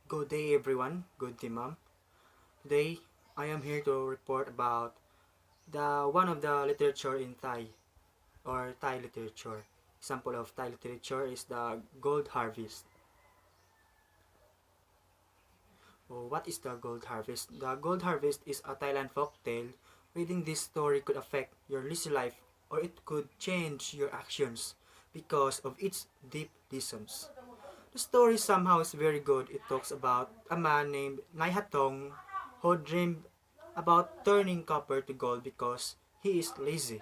Good day everyone, good day ma'am. Today I am here to report about the one of the literature in Thai or Thai literature. Example of Thai literature is the Gold Harvest. What is the Gold Harvest? The Gold Harvest is a Thailand folk tale. Reading this story could affect your lazy life or it could change your actions because of its deep lessons. The story somehow is very good. It talks about a man named Naihatong who dreamed about turning copper to gold because he is lazy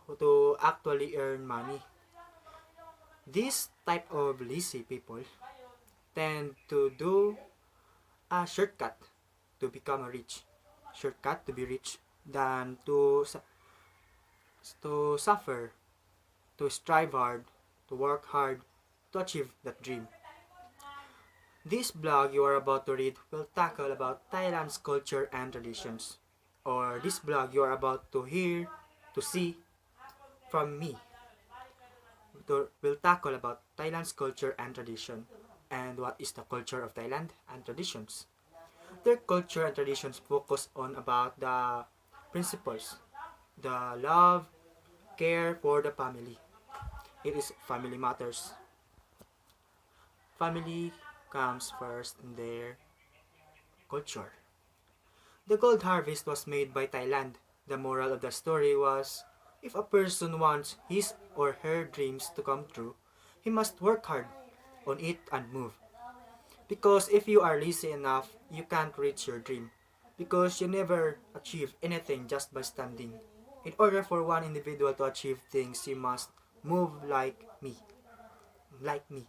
to actually earn money. This type of lazy people tend to do a shortcut to become a rich. Shortcut to be rich than to suffer, to strive hard, to work hard to achieve that dream. This blog you are about to read will tackle about Thailand's culture and traditions. Or this blog you are about to hear, to see from me will tackle about Thailand's culture and tradition. And what is the culture of Thailand and traditions? Their culture and traditions focus on about the principles, the love, care for the family. It is family matters. Family comes first in their culture. The gold harvest was made by Thailand. The moral of the story was, if a person wants his or her dreams to come true, he must work hard on it and move. Because if you are lazy enough, you can't reach your dream. Because you never achieve anything just by standing. In order for one individual to achieve things, you must move like me. Like me.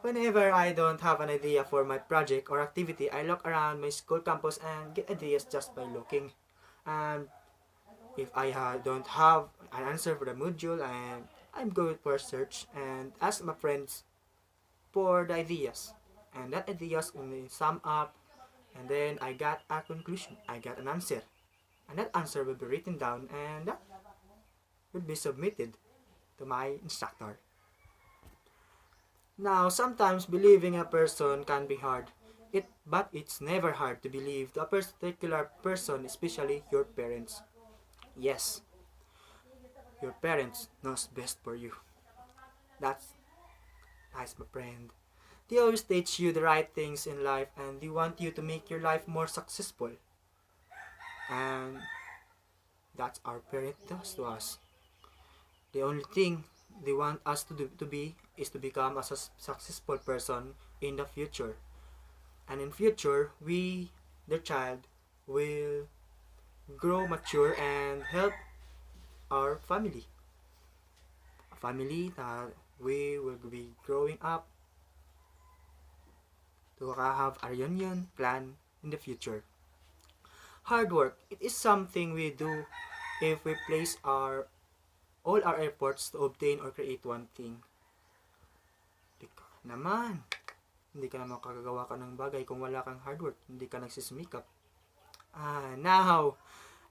Whenever I don't have an idea for my project or activity, I look around my school campus and get ideas just by looking. And if I don't have an answer for the module, I'm going for search and ask my friends for the ideas. And that ideas only sum up, and then I got a conclusion. I got an answer. And that answer will be written down and that will be submitted to my instructor. Now, sometimes believing a person can be hard. But it's never hard to believe a particular person, especially your parents. Yes, your parents knows best for you. That's nice, my friend. They always teach you the right things in life and they want you to make your life more successful. And that's our parent does to us. The only thing they want us to be is to become a successful person in the future. And in future, we, the child, will grow mature and help our family. A family that we will be growing up to have a reunion plan in the future. Hard work, it is something we do if we place all our efforts to obtain or create one thing. Naman, hindi ka naman makakagawa ka ng bagay kung wala kang hard work, hindi ka nagsisumikap. Now,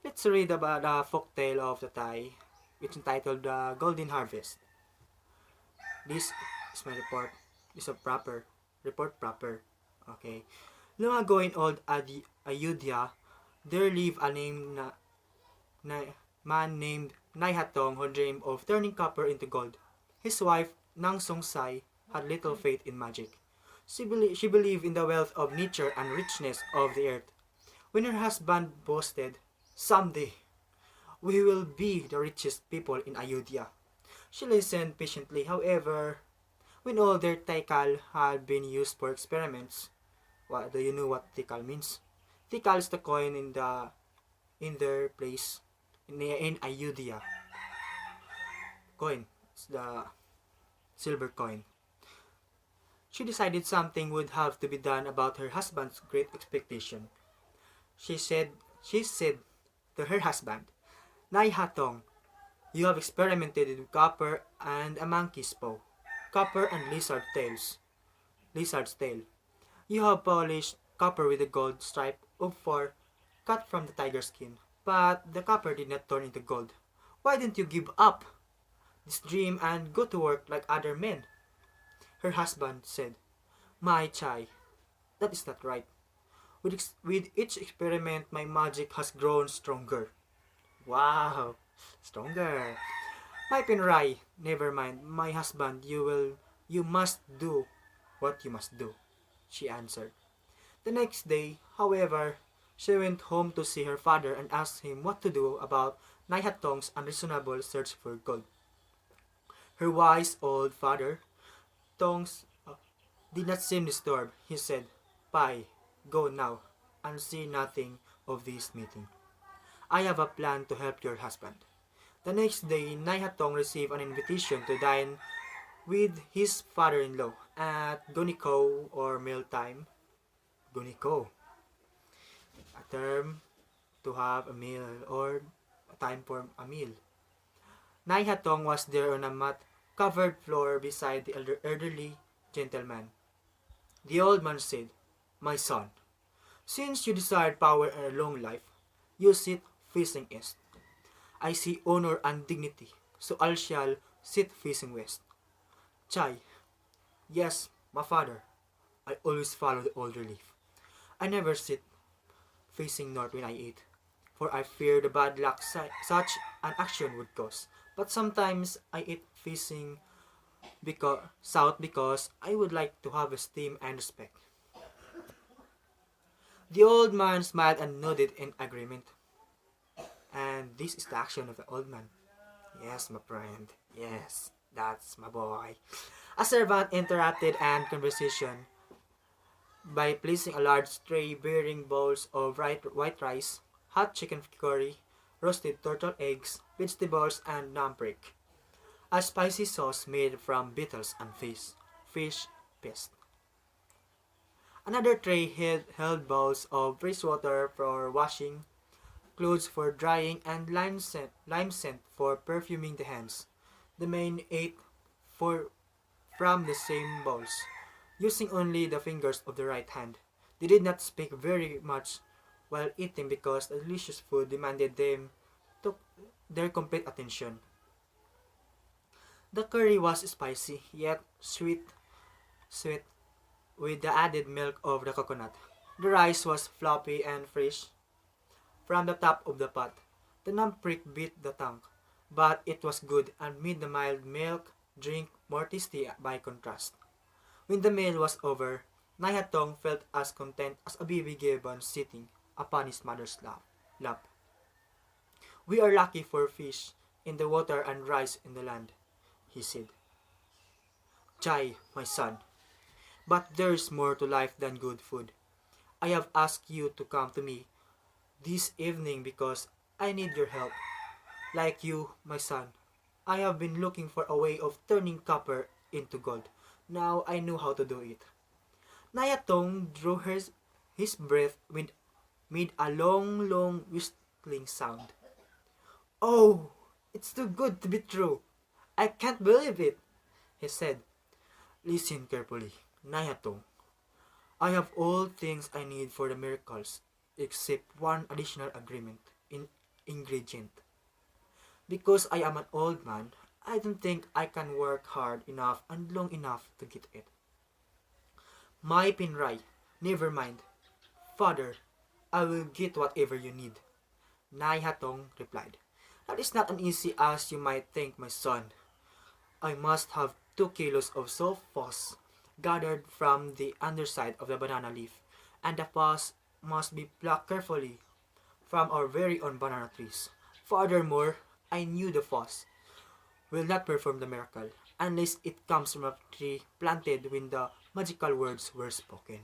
let's read about the folktale of the Thai, which is entitled The Golden Harvest. This is my report. This is a proper report proper. Okay. Long ago in old Ayodhya, there lived a man named Naihatong who dreamed of turning copper into gold. His wife, Nang Songsai, had little faith in magic. She believed in the wealth of nature and richness of the earth. When her husband boasted, "Someday, we will be the richest people in Ayodhya," she listened patiently. However, when all their tikal had been used for experiments, do you know what tikal means? Tikal is the coin in their place in Ayodhya. Coin, it's the silver coin. She decided something would have to be done about her husband's great expectation. She said to her husband, "Nai Hatong, you have experimented with copper and a monkey's paw, copper and lizard's tail. You have polished copper with a gold stripe of fur cut from the tiger skin, but the copper did not turn into gold. Why don't you give up this dream and go to work like other men?" Her husband said, "My Chai, That is not right. With each experiment, my magic has grown stronger. Wow, stronger. My Pinray, never mind, my husband, you must do what you must do, she answered. The next day, however, she went home to see her father and asked him what to do about Naihatong's unreasonable search for gold. Her wise old father, Tongs, did not seem disturbed. He said, Pai, go now and see nothing of this meeting. I have a plan to help your husband. The next day, Naihatong received an invitation to dine with his father-in-law at Guniko or mealtime. Guniko, a term to have a meal or a time for a meal. Naihatong was there on a mat-covered floor beside the elderly gentleman. The old man said, My son, since you desired power and a long life, you sit facing east. I see honor and dignity, so I shall sit facing west. Chai, yes, my father, I always follow the older leaf. I never sit facing north when I eat, for I fear the bad luck such an action would cause. But sometimes I eat facing south because I would like to have esteem and respect. The old man smiled and nodded in agreement. And this is the action of the old man. Yes, my friend. Yes, that's my boy. A servant interrupted an conversation by placing a large tray bearing bowls of white rice, hot chicken curry, roasted turtle eggs, vegetables, and namprick. A spicy sauce made from beetles and fish paste. Another tray held bowls of fresh water for washing, clothes for drying, and lime scent for perfuming the hands. The men ate from the same bowls, using only the fingers of the right hand. They did not speak very much while eating because the delicious food demanded them to their complete attention. The curry was spicy, yet sweet, with the added milk of the coconut. The rice was fluffy and fresh from the top of the pot. The namprick beat the tongue, but it was good and made the mild milk drink more tasty by contrast. When the meal was over, Naihatong felt as content as a baby gibbon sitting upon his mother's lap. We are lucky for fish in the water and rice in the land, he said. Chai, my son, but there is more to life than good food. I have asked you to come to me this evening because I need your help. Like you, my son, I have been looking for a way of turning copper into gold. Now I know how to do it. Nayatong drew his breath and made a long whistling sound. Oh, it's too good to be true. I can't believe it, he said. Listen carefully, Nayatong. I have all things I need for the miracles, except one additional ingredient. Because I am an old man, I don't think I can work hard enough and long enough to get it. My Pinray, never mind. Father, I will get whatever you need. Naihatong replied. That is not as easy as you might think, my son. I must have 2 kilos of soft fuzz gathered from the underside of the banana leaf, and the fuzz must be plucked carefully from our very own banana trees. Furthermore, I knew the fuzz will not perform the miracle unless it comes from a tree planted when the magical words were spoken.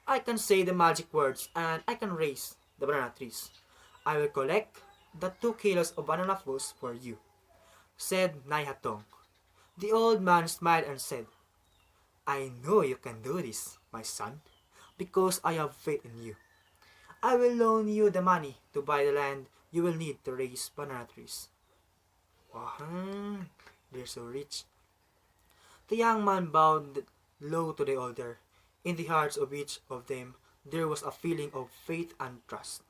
I can say the magic words and I can raise the banana trees. I will collect the 2 kilos of banana fuzz for you, said Naihatong. The old man smiled and said, I know you can do this, my son, because I have faith in you. I will loan you the money to buy the land you will need to raise banana trees. Wow, they're so rich. The young man bowed low to the older. In the hearts of each of them, there was a feeling of faith and trust.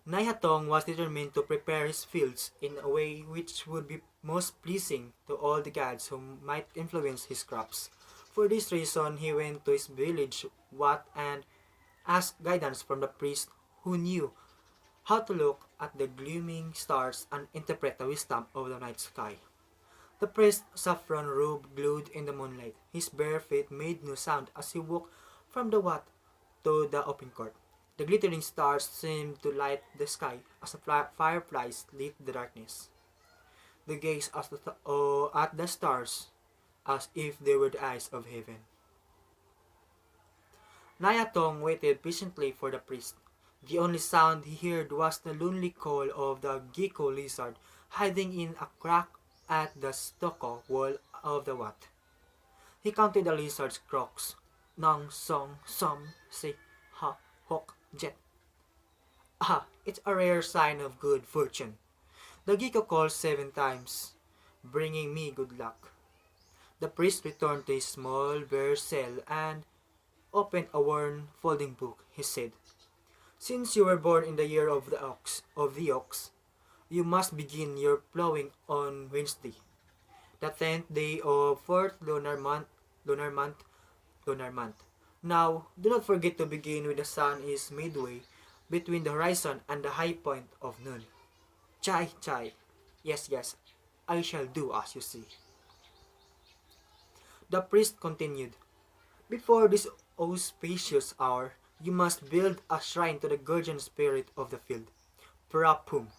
Naihatong was determined to prepare his fields in a way which would be most pleasing to all the gods who might influence his crops. For this reason, he went to his village Wat and asked guidance from the priest who knew how to look at the gleaming stars and interpret the wisdom of the night sky. The priest's saffron robe glowed in the moonlight. His bare feet made no sound as he walked from the Wat to the open court. The glittering stars seemed to light the sky as the fireflies lit the darkness. They gazed at the stars as if they were the eyes of heaven. Nayatong waited patiently for the priest. The only sound he heard was the lonely call of the gecko lizard hiding in a crack at the stucco wall of the Wat. He counted the lizard's croaks. Nong, song, som, si, ha, hok, jet. Ah, it's a rare sign of good fortune. The gecko called 7 times, bringing me good luck. The priest returned to his small bare cell and opened a worn folding book. He said, "Since you were born in the year of the ox, you must begin your plowing on Wednesday, the 10th day of 4th lunar month. Now, do not forget to begin when the sun is midway between the horizon and the high point of noon." Chai, chai. Yes, yes, I shall do as you see. The priest continued, "Before this auspicious hour, you must build a shrine to the guardian spirit of the field, Prapum.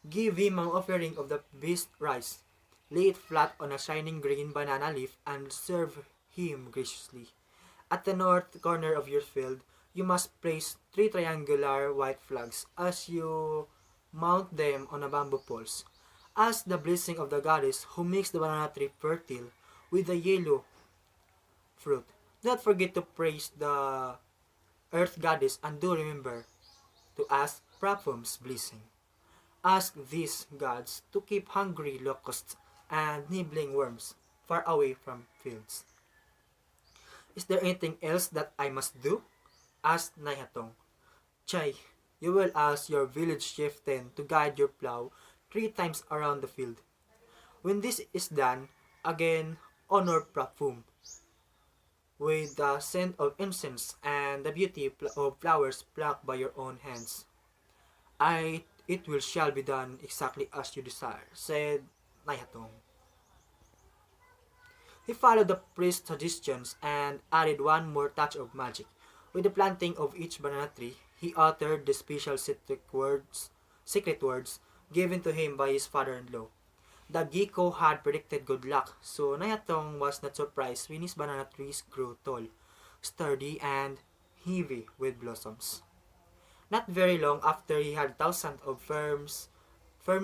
Give him an offering of the best rice. Lay it flat on a shining green banana leaf and serve him graciously. At the north corner of your field, you must place 3 triangular white flags as you mount them on a bamboo poles. Ask the blessing of the goddess who makes the banana tree fertile with the yellow fruit. Do not forget to praise the earth goddess and do remember to ask Prapum's blessing. Ask these gods to keep hungry locusts and nibbling worms far away from fields." "Is there anything else that I must do?" asked Naihatong. "Chai, you will ask your village chieftain to guide your plow 3 times around the field. When this is done, again honor Prapum with the scent of incense and the beauty of flowers plucked by your own hands." It shall be done exactly as you desire," said Naihatong. He followed the priest's suggestions and added one more touch of magic. With the planting of each banana tree, he uttered the special secret words given to him by his father-in-law. The gecko had predicted good luck, so Nayatong was not surprised when his banana trees grew tall, sturdy, and heavy with blossoms. Not very long after, he had thousands of firm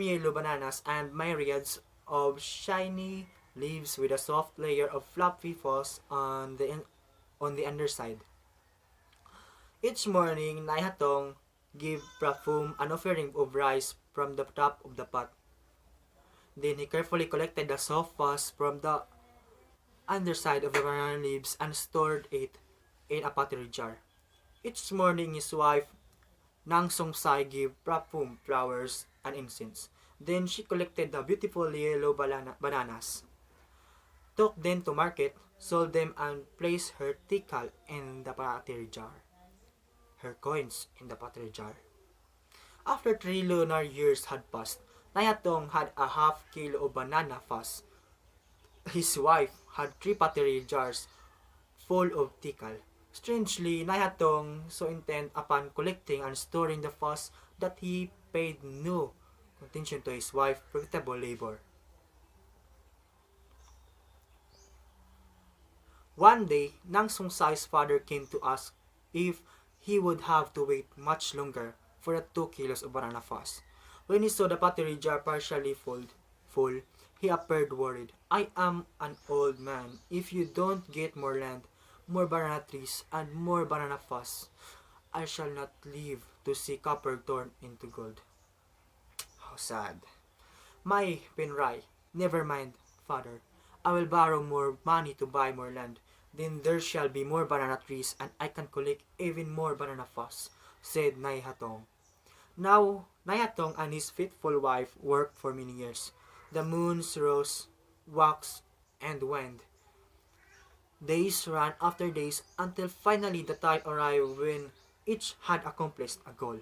yellow bananas and myriads of shiny leaves with a soft layer of fluffy fuzz on the underside. Each morning, Naihatong gave Prapum an offering of rice from the top of the pot. Then he carefully collected the soft fuzz from the underside of the banana leaves and stored it in a pottery jar. Each morning, his wife Nang Songsai gave Prapum flowers and incense. Then she collected the beautiful yellow bananas, took them to market, sold them, and placed her tikal in the pottery jar, her coins in the pottery jar. After 3 lunar years had passed, Nayatong had a half-kilo of banana fuzz. His wife had 3 pottery jars full of tikal. Strangely, Nayatong so intent upon collecting and storing the fuzz that he paid no attention to his wife's profitable labor. One day, Nang Songsai's father came to ask if he would have to wait much longer for the 2 kilos of banana fuzz. When he saw the pottery jar partially full, he appeared worried. "I am an old man. If you don't get more land, more banana trees, and more banana fuzz, I shall not live to see copper turned into gold." How sad. "My Penrai, never mind, father. I will borrow more money to buy more land. Then there shall be more banana trees and I can collect even more banana fuzz," said Naihatong. Now, Naihatong and his faithful wife worked for many years. The moons rose, waxed, and waned. Days ran after days until finally the time arrived when each had accomplished a goal.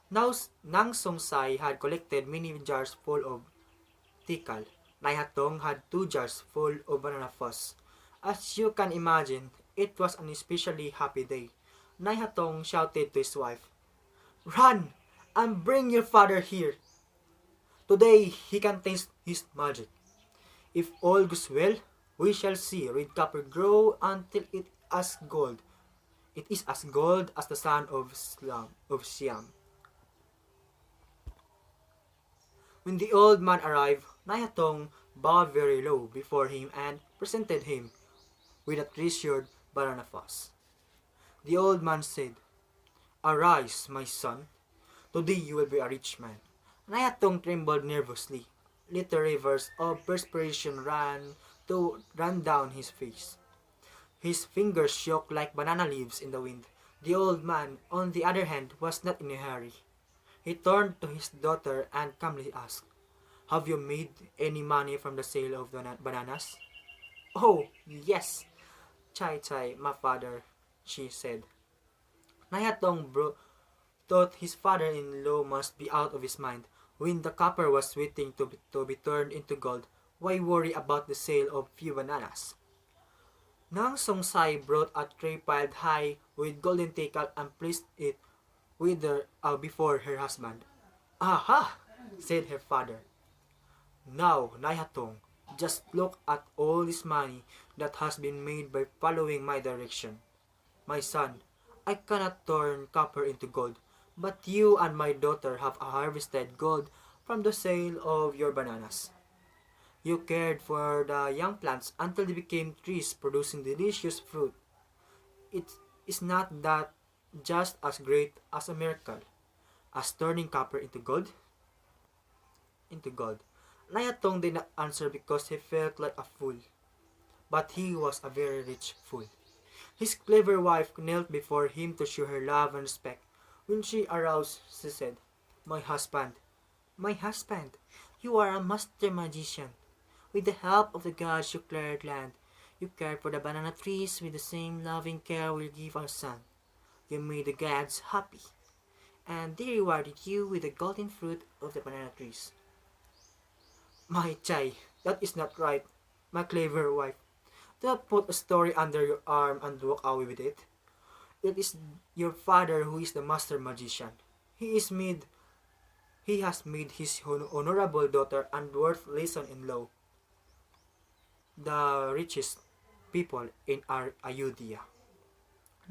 Now Nang Songsai had collected many jars full of tikal. Naihatong had 2 jars full of banana fuzz. As you can imagine, it was an especially happy day. Naihatong shouted to his wife, "Run and bring your father here. Today he can taste his magic. If all goes well, we shall see red copper grow until It is as gold as the sun of Siam." When the old man arrived, Naihatong bowed very low before him and presented him with a treasured banana fuzz. The old man said, "Arise, my son. Today you will be a rich man." Naihatong trembled nervously. Little rivers of perspiration ran down his face. His fingers shook like banana leaves in the wind. The old man, on the other hand, was not in a hurry. He turned to his daughter and calmly asked, "Have you made any money from the sale of bananas?" "Oh, yes, Chai, my father," she said. Naihatong thought his father-in-law must be out of his mind. When the copper was waiting to be turned into gold, why worry about the sale of few bananas? Nang Songsai brought a tray piled high with golden tikal and placed it before her husband. "Aha!" said her father. "Now, Naihatong, just look at all this money that has been made by following my direction. My son, I cannot turn copper into gold, but you and my daughter have harvested gold from the sale of your bananas. You cared for the young plants until they became trees producing delicious fruit. It is not that just as great as a miracle as turning copper into gold?" Nayatong did not answer because he felt like a fool. But he was a very rich fool. His clever wife knelt before him to show her love and respect. When she arose, she said, my husband, you are a master magician. With the help of the gods you cleared land. You cared for the banana trees with the same loving care we give our son. You made the gods happy, and they rewarded you with the golden fruit of the banana trees." "My Chai, that is not right, my clever wife. Do not put a story under your arm and walk away with it. It is your father who is the master magician. He has made his honorable daughter and worthless son-in-law the richest people in our Ayodhya."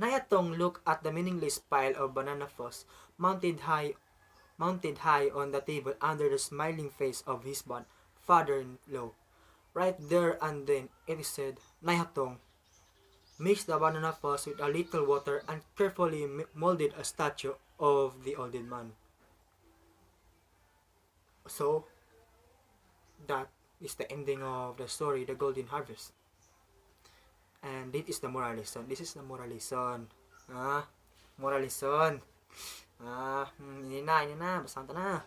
Nayatong looked at the meaningless pile of banana fuzz mounted high on the table under the smiling face of his father-in-law. Right there and then, it is said, "Nayatong, mixed the banana fuzz with a little water and carefully molded a statue of the old man." So, that is the ending of the story, The Golden Harvest. And this is the moral lesson. Moral lesson. Ini na. Basahan na.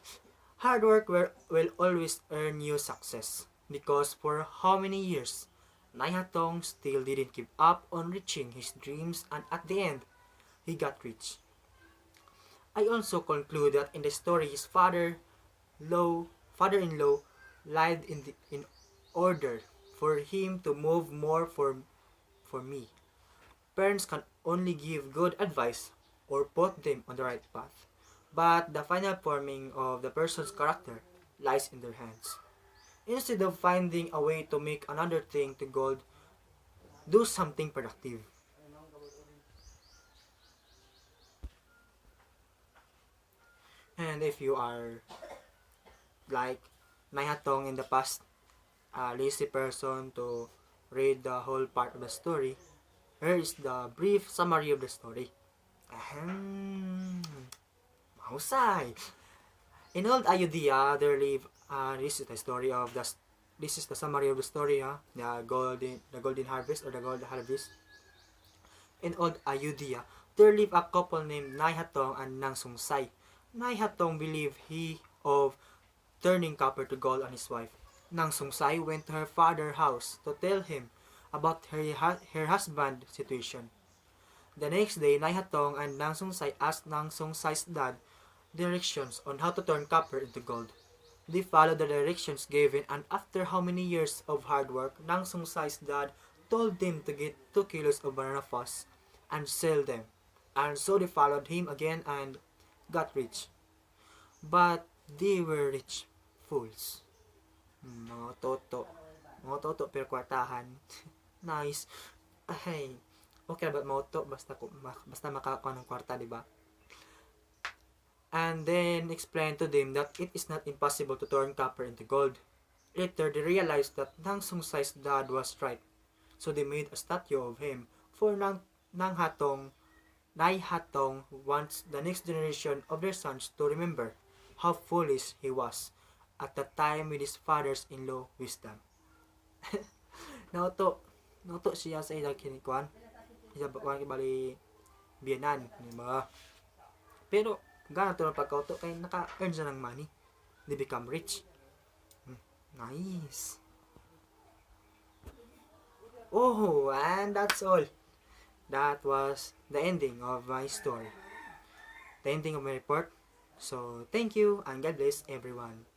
Hard work will always earn you success. Because for how many years, Naihatong still didn't give up on reaching his dreams, and at the end, he got rich. I also conclude that in the story, his father-in-law lied in order for him to move more for me. Parents can only give good advice or put them on the right path, but the final forming of the person's character lies in their hands. Instead of finding a way to make another thing to gold, do something productive. And if you are like Naihatong in the past, a lazy person to read the whole part of the story, here is the brief summary of the story. Mahusay! In old Ayodhya, there lived, this is the summary of the story, the golden harvest or the golden harvest. In old Ayodhya, there lived a couple named Naihatong and Nang Songsai. Naihatong believed he of turning copper to gold on his wife. Nang Songsai went to her father's house to tell him about her husband's situation. The next day, Nai Hatong and Nang Sungsai asked Nang Sungsai's dad directions on how to turn copper into gold. They followed the directions given, and after how many years of hard work, Nang Sungsai's dad told them to get 2 kilos of banana fuzz and sell them. And so they followed him again and got rich. But they were rich fools. Mga toto. Mga toto pero kwartahan. Nice. Ay, okay ba moto basta makakuha ng kwarta, di ba? And then explained to them that it is not impossible to turn copper into gold. Later, they realized that Nang Sungsai's dad was right. So they made a statue of him for Nai Hatong wants the next generation of their sons to remember how foolish he was at the time with his father's-in-law wisdom. Nauto siya sa ilang kinikuan. Isa bali biyanan, di ba? Pero gana to ng pagkauto kay naka-earn siya ng money. They become rich. Nice. Oh, and that's all. That was the ending of my story. The ending of my report. So, thank you and God bless everyone.